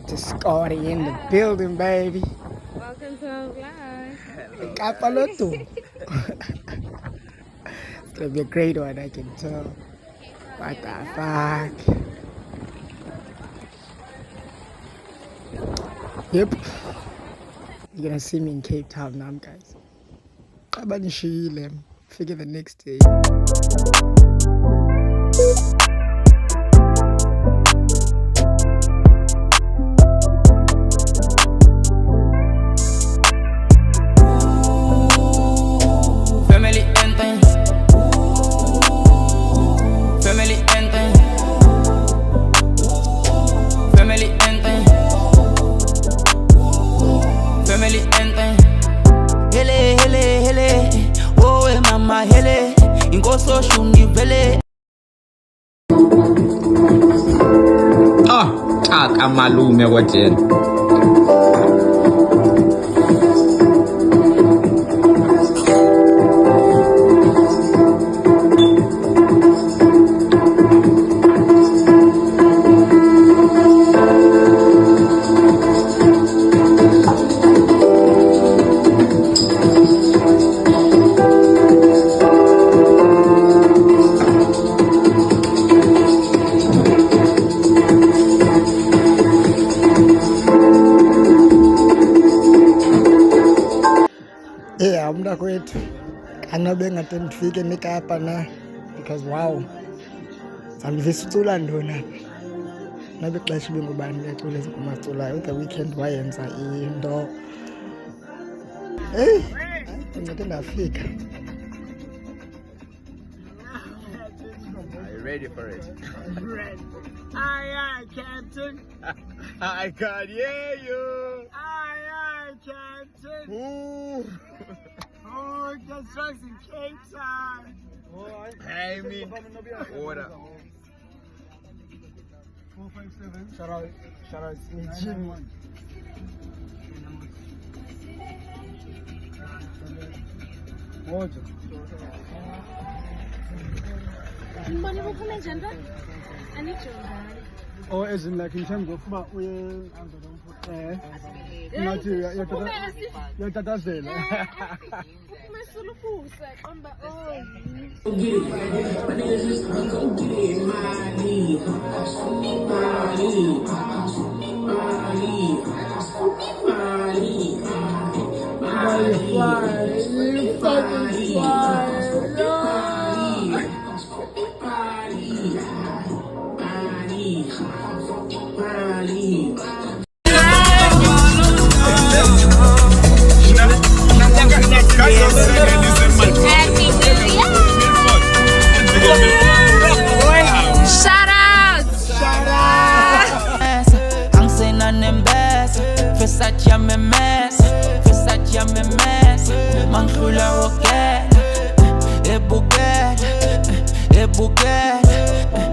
To Scotty in the building, baby. Welcome to our vlog. Kapaloto. It's gonna be a great one, I can tell. What the fuck? Yep. You're gonna see me in Cape Town now, guys. Figure the next day. Malume kwajena Umda kwethu anobe ngathi ndifike nikapa na because wow samvisa ucula ntoni apha nobe ixesha ibingubani lecula ezikumaculayo the weekend wayenza into heyi ndincede ndafika. Are you ready for it? Ready. Aye, Captain. I can't hear you. Aye, Captain. Ooh. Oh, just drugs in Cape Town. Hey, me. Order. 457. Shout out, it's Jimmy. Roger. Oh, as in like in terms of you're tatazela. You fucking fly.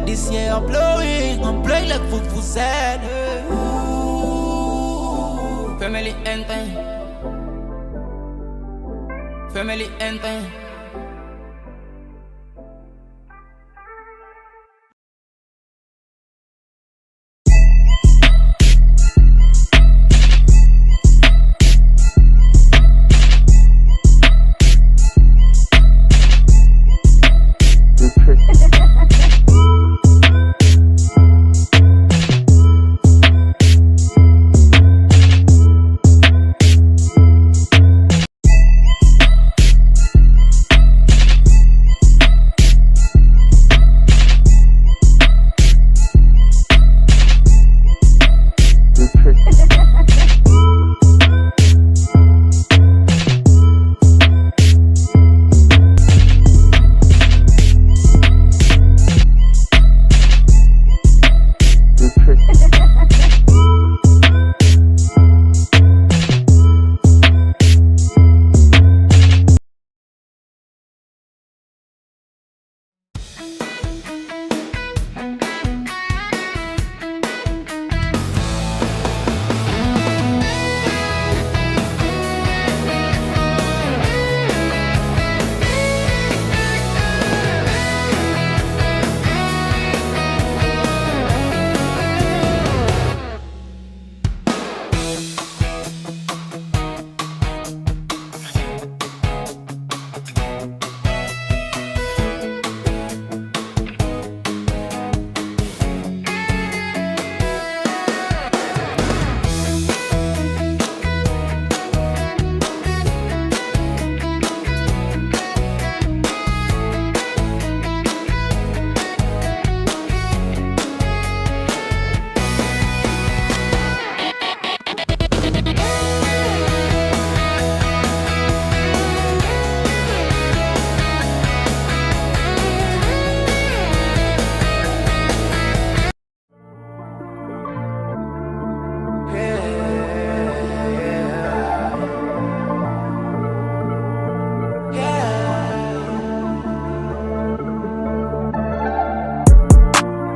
This year I'm blowing like Fufuzela. Family anthem. Family anthem.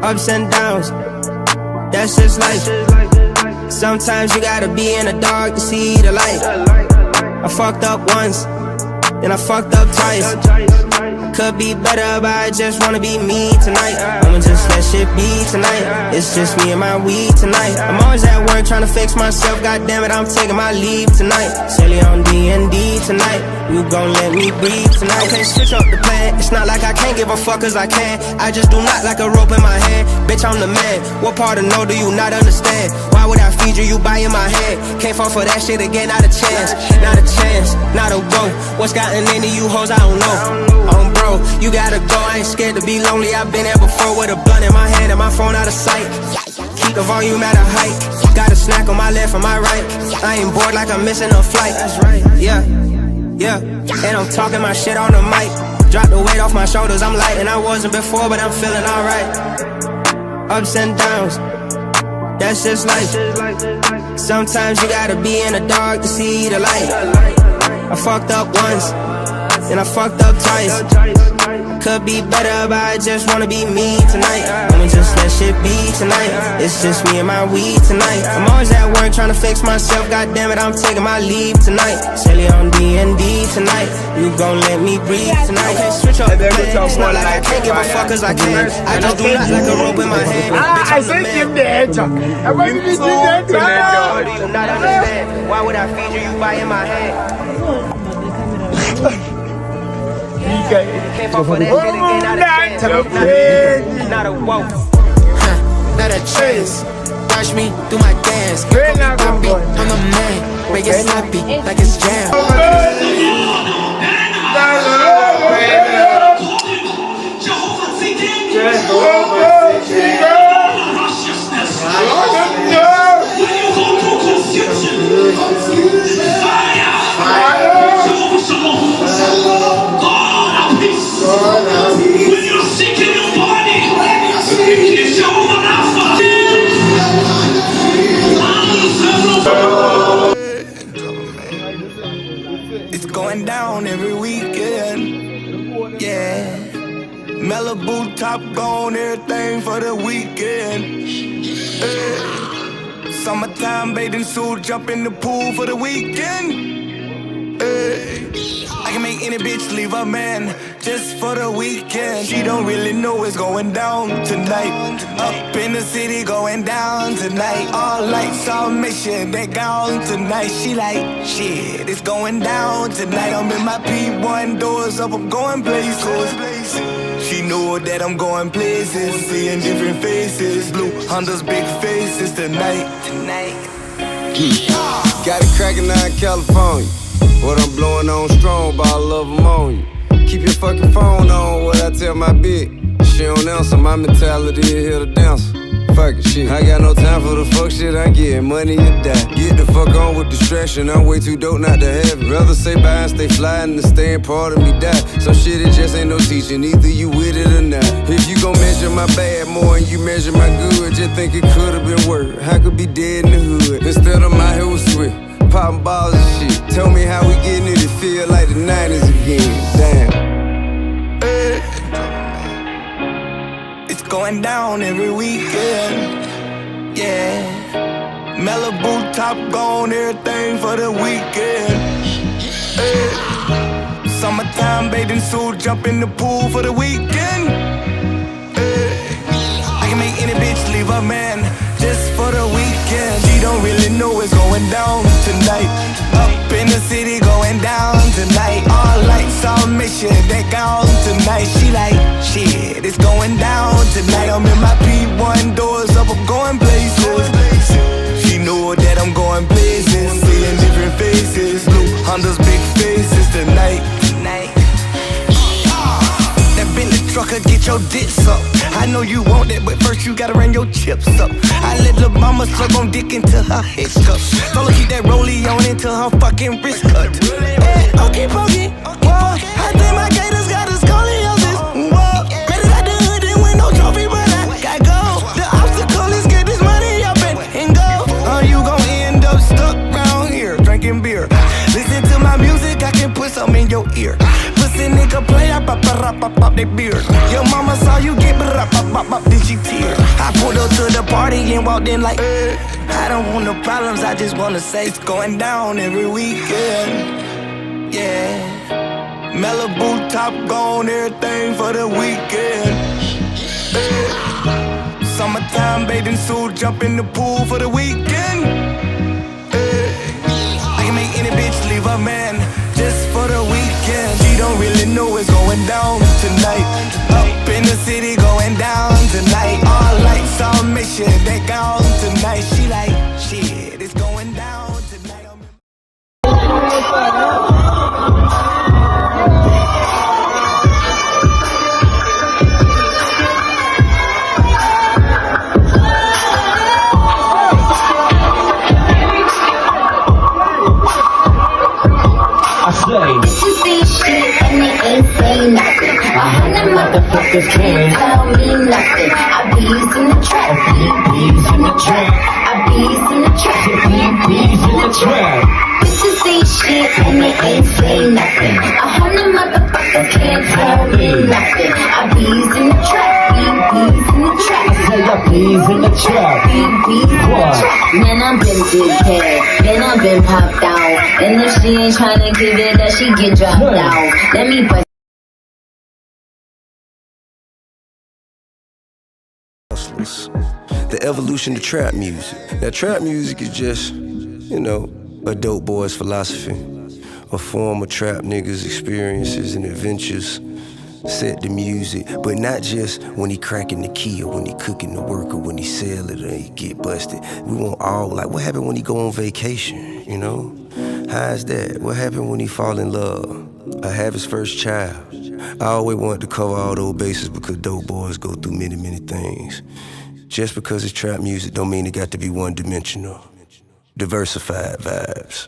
Ups and downs, that's just life. Sometimes you gotta be in the dark to see the light. I fucked up once, then I fucked up twice. Could be better, but I just wanna be me tonight. I'ma just let shit be tonight. It's just me and my weed tonight. I'm always at work trying to fix myself. God damn it, I'm taking my leave tonight. Silly on D&D tonight. You gon' let me breathe tonight. Okay, switch up the plan. It's not like I can't give a fuck cause I can. I just do not like a rope in my hand. Bitch, I'm the man. What part of no do you not understand? Why would I feed you? You buying my head. Can't fall for that shit again, not a chance. Not a chance, not a go. What's gotten into you hoes, I don't know. Bro, you gotta go, I ain't scared to be lonely. I've been there before with a blunt in my hand and my phone out of sight. Keep the volume at a height. Got a snack on my left and my right. I ain't bored like I'm missing a flight. That's right, yeah. And I'm talking my shit on the mic. Drop the weight off my shoulders, I'm light. And I wasn't before, but I'm feeling alright. Ups and downs, that's just life. Sometimes you gotta be in the dark to see the light. I fucked up once, then I fucked up twice. Could be better, but I just wanna be me tonight. I'ma just let shit be tonight. It's just me and my weed tonight. I'm always at work trying to fix myself. God damn it, I'm taking my leave tonight. Silly on D&D tonight. You gon' let me breathe tonight. Okay, switch up the plan. It's not like I can't give a fuck cause I can. I just do not like a rope in my hand. Bitch, I'm the man. You do not understand. Why would I feed you? You buying my hand. Can't fall for that shit again, not a chance. Not a whoa. Not a chance. Watch me do my dance. Get happy, I'm the man. Make it sloppy like it's jam. It's going down every weekend. Yeah. Malibu top gone, everything for the weekend. Summertime bathing suit, jump in the pool for the weekend. I can make any bitch leave a man just for the weekend. She don't really know what's going down tonight. Up in the city going down tonight. All lights on mission, they gone tonight. She like, shit, it's going down tonight. I'm in my P1, doors up, I'm going places. She know that I'm going places, seeing different faces. Blue Honda's big faces tonight. Got it cracking out in California. What I'm blowing on strong, but I love them on you. Keep your fucking phone on, what I tell my bitch. She don't answer, my mentality is here to dance. Fuck it, shit. I got no time for the fuck shit, I'm getting money or die. Get the fuck on with distraction, I'm way too dope not to have it. Rather say bye and stay fly and the staying part of me die. Some shit it just ain't no teaching, either you with it or not. If you gon' measure my bad more and you measure my good, just think it could've been worse. I could be dead in the hood, instead I'm out here with Swift. Poppin' balls and shit. Tell me how we getting it, it feel like the 90s again. Damn. It's going down every weekend. Yeah. Malibu top gone, everything for the weekend. Summertime bathing suit, jump in the pool for the weekend. I can make any bitch leave a man just for the weekend. She don't really know what's going down tonight. Up in the city going down tonight. All lights on mission, they gone tonight. She like, shit, it's going down tonight. I'm in my P1, doors up, I'm going places. She know that I'm going places, seeing different faces. Blue Honda's big faces tonight. That Bentley trucker get your dicks up. I know you want that, but first you gotta run your chips up. I let lil' mama suck on dick into her hiccups. Told her keep that rollie on until her fucking wrist cut. Okay, pokey, whoa. I think my gators got a scoliosis, whoa. Made it out the hood and win no trophy, but I gotta go. The obstacle is get this money up and go. You gon' end up stuck round here drinking beer. Listen to my music, I can put something in your ear. Pussy nigga play, I pop, pop, pop, pop, they beard. Your mama saw you get, pop, pop, pop, pop, then she tear. I pulled up to the party and walked in like, I don't want no problems, I just wanna say it's going down every weekend. Yeah. Malibu top gone, everything for the weekend. Summertime bathing suit, jump in the pool for the weekend. I can make any bitch leave a man just for the weekend. She don't really know what's going down tonight. Up in the city going down tonight. All lights on, make sure they gone tonight. She like, shit, it's going down tonight. This is this shit and they ain't saying nothing. 100 motherfuckers can't tell me nothing. I bees in the trap, bees in the trap. I bees in the trap, bees in the trap. This is this shit and they ain't saying nothing. 100 motherfuckers can't tell me nothing. I bees in the trap, bees in the trap. I say I bees in the trap, bees in the trap. Man, I've been dickhead, man, I've been popped out. And if she ain't tryna give it up, she get dropped out. Let me bust. The evolution of trap music. Now, trap music is just, you know, a dope boy's philosophy, a form of trap niggas' experiences and adventures. Set the music, but not just when he cracking the key or when he cooking the work or when he sell it or he get busted. We want all, like, what happened when he go on vacation, you know? How's that? What happened when he fall in love or have his first child? I always wanted to cover all those bases because dope boys go through many, many things. Just because it's trap music don't mean it got to be one-dimensional. Diversified vibes.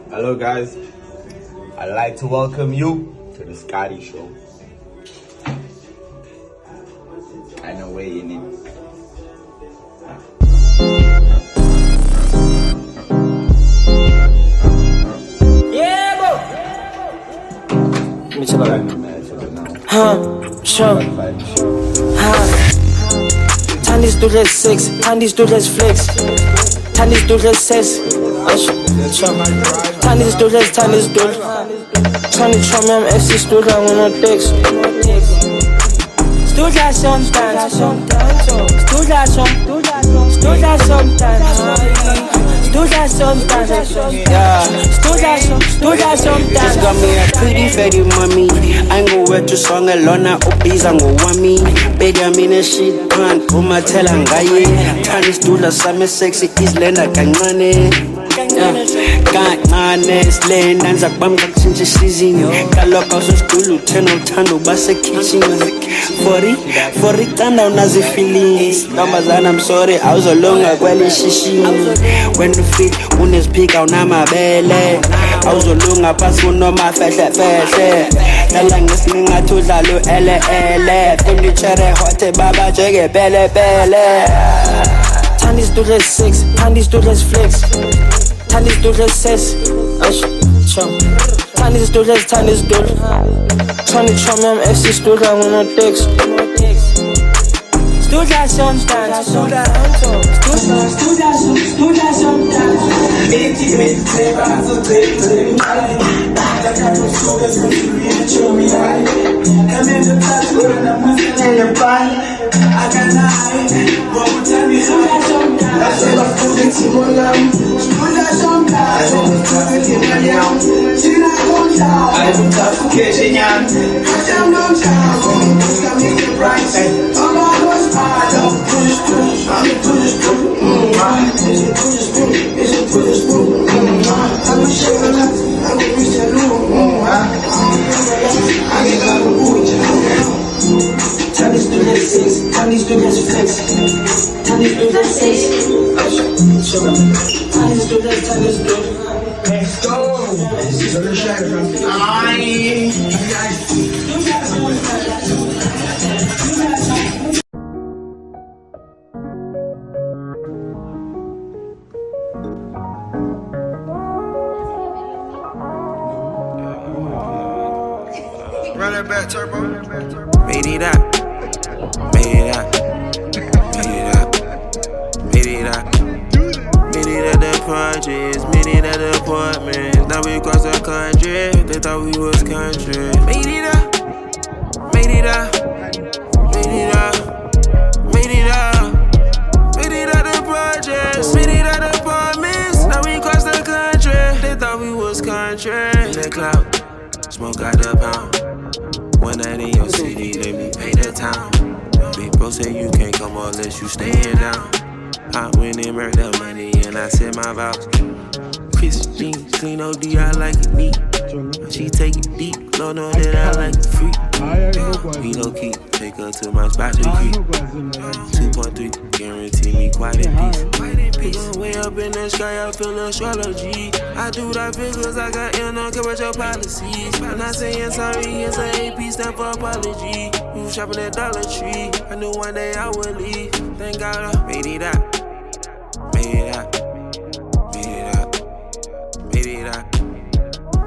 Hello guys, I'd like to welcome you to the Scotty Show. I know where you need. Yeah, bro. Let me chill out. Sure. Tandy's do less sex, Tandy's do less flex, Tandy's do less sex. Tandy's do less, Tandy's do. Tandy show me I'm FC stood on when I text. Stood that sometimes, stood that sometimes, stood that sometimes, yeah, stood that sometimes. Got me a pretty fatty mommy. I ain't go work to song alone, opis and go want me. Baby, I'm in a shit pan, come and tell I'm guy. Tandy's do the summer sexy, is Lena Kangane. Kancane sile nanza kubamba kutshintsha isizini kaloka usositula uthena uthando basekitchen for icanda unazi feelings ntombazana I'm sorry awuzolunga kweli shishini when you feel unespeaker unamabele awuzolunga phasi unomafehle dala ngesingathi udlala uele furniture hote baba jeke bele Tandy's do less sex, Tandy's do less flex, Tandy's do less sex. Tandy's do less, Tandy's do. Tandy show me I'm FC stood on when I text. Stood that sometimes, stood that sometimes. I can lie, but we tell me so that sometimes. I said I'm putting Timolam, stood that sometimes. I don't talk to Timaliam, she not going down. I don't talk to Keshinyan, I don't know down. This can make it right. I'm all those part of push through, I'm push through. Is it push through? Is it push through? I'm a sugar lot, I'm a Mr. Lou. I get out of the Tandy's do less sex, Tandy's do less flex, Tandy's do less sex. Tandy's do less, Tandy's do. Let's go. Run that back, turbo. Made it out. Made it out. Made it out. Made it out. Made it out the projects. Made it out the apartments. Now we cross the country. They thought we was country. Made it out. Made it out. Made it out. Made it out. Made it out the projects. Made it out the apartments. Now we cross the country. They thought we was country. In the cloud. Smoke out the pound. One night in your city, let me pay the town. Big bro say you can't come unless you staying down. I went and murdered that money and I said my vows. Chris jeans, clean OD, I like it neat. She take it deep, Lord know that I like it free. We low key, take her to my spot to creep. 2.3, guarantee me quite in peace. Way up in the sky, I feel astrology. I do that figures, I got in on commercial policies. I'm not saying sorry, it's an AP step for apology. We was shopping at Dollar Tree, I knew one day I would leave. Thank God I made it out. Made it out. Made it out. Made it out.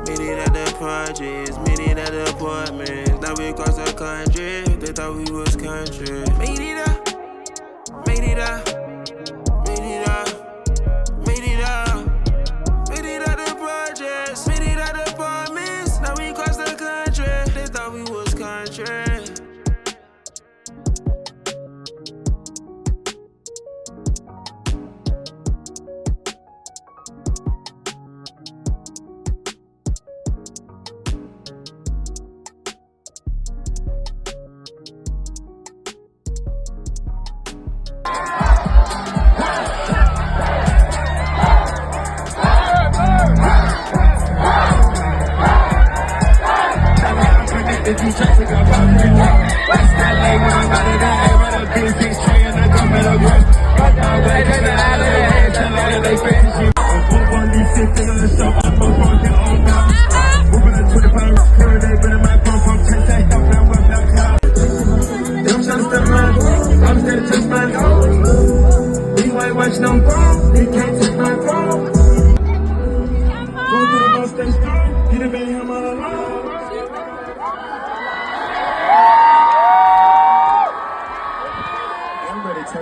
Made it out the projects. Made it out the apartments. Now we cross the country. They thought we was country. Made it out. Made it out. Made it out. Made it out. Made it out the projects. Made it out the apartments. Now we cross the country. They thought we was country.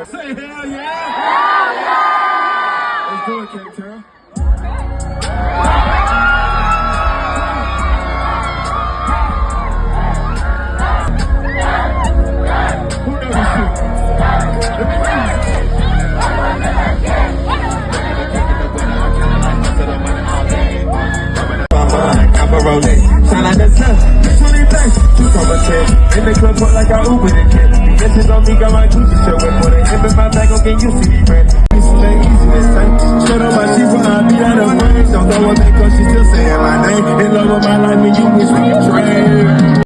Say hell yeah! Hell yeah! Let's do it, K-Town. Who never shoot? Shine like the sun, this one ain't nice. You from a 10, in the club, put like I Uber the kid. This is on me, got my Gucci shirt with more than him in my bag, okay, you see me, friend. This is the easiest thing. Straight on my sheet, when I beat out of brains. Don't know what make her, she still saying my name. In love with my life, and you wish we could trade.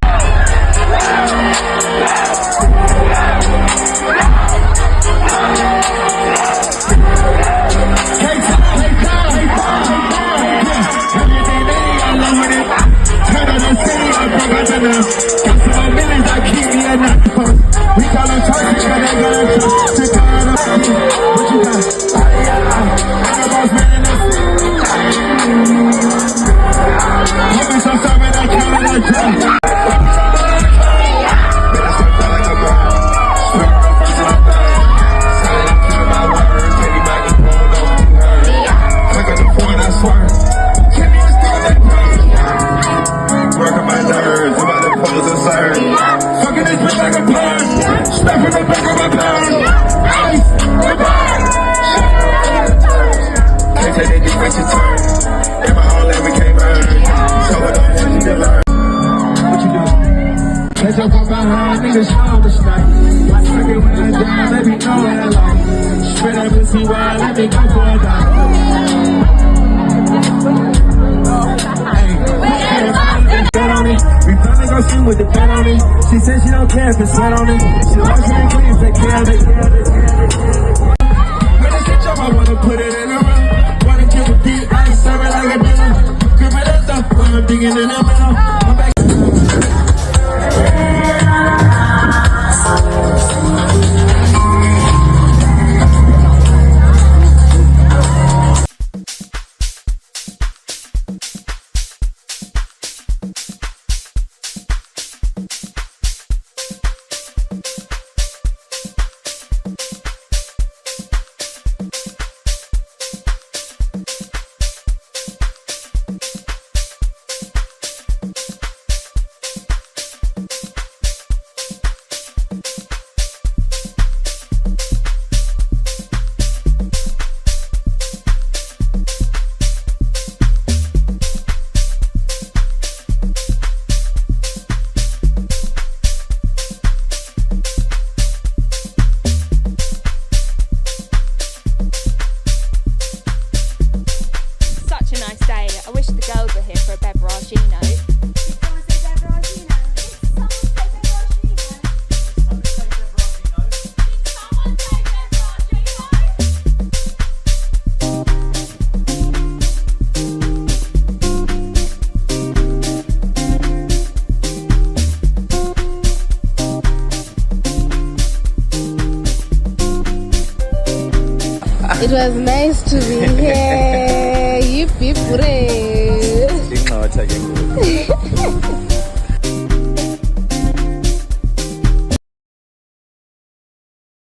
With the pen on it, she said she don't care if it's sweat on it. She wants it clean, take care of it. When it's a job, I wanna put it in a round. Wanna give a beat, I serve it like a dinner. Grip it up, stuff, I'm digging in the middle. I'm back. It was nice to be here. Yip, yip, hooray.